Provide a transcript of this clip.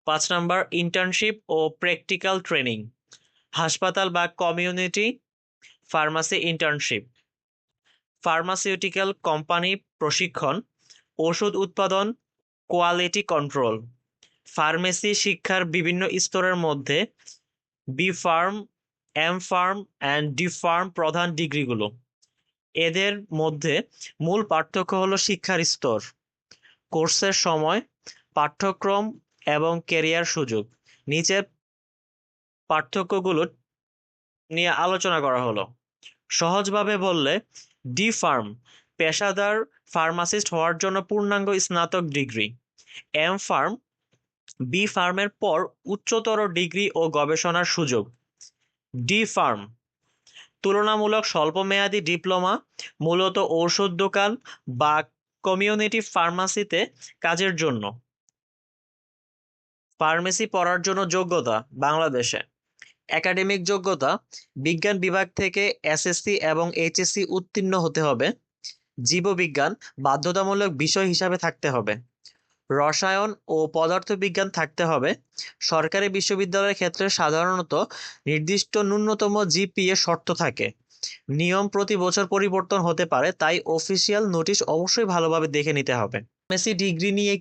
5 number internship ও practical training, হাসপাতাল বা community pharmacy internship, pharmaceutical company প্রশিক্ষণ, ওষুধ উৎপাদন, কোয়ালিটি কন্ট্রোল। ফার্মেসি শিক্ষার বিভিন্ন স্তরের মধ্যে B pharm, M pharm and D pharm প্রধান ডিগ্রিগুলো। এদের মধ্যে মূল পার্থক্য হলো শিক্ষার স্তর, কোর্সের সময়, পাঠ্যক্রম এবং ক্যারিয়ার সুযোগ। নিচের পার্থক্যগুলো নিয়ে আলোচনা করা হলো। সহজভাবে বললে, ডি ফার্ম পেশাদার ফার্মাসিস্ট হওয়ার জন্য পূর্ণাঙ্গ স্নাতক ডিগ্রি। এম ফার্ম বি ফার্মের পর উচ্চতর ডিগ্রি ও গবেষণার সুযোগ। ডি ফার্ম তুলনামূলক স্বল্পমেয়াদী ডিপ্লোমা, মূলত ঔষধ দোকান বা কমিউনিটি ফার্মাসিতে কাজের জন্য। ফার্মেসি পড়ার জন্য যোগ্যতা বাংলাদেশে একাডেমিক যোগ্যতা বিজ্ঞান বিভাগ থেকে এসএসসি এবং এইচএসসি উত্তীর্ণ হতে হবে। জীববিজ্ঞান বাধ্যতামূলক বিষয় হিসাবে থাকতে হবে। রসায়ন ও পদার্থবিজ্ঞান থাকতে হবে। সরকারি বিশ্ববিদ্যালয়ের ক্ষেত্রে সাধারণত নির্দিষ্ট ন্যূনতম জিপিএ শর্ত থাকে। নিয়ম প্রতি বছর পরিবর্তন হতে পারে, তাই অফিসিয়াল নোটিশ অবশ্যই ভালোভাবে দেখে নিতে হবে। ফার্মেসি ডিগ্রি নিয়ে কি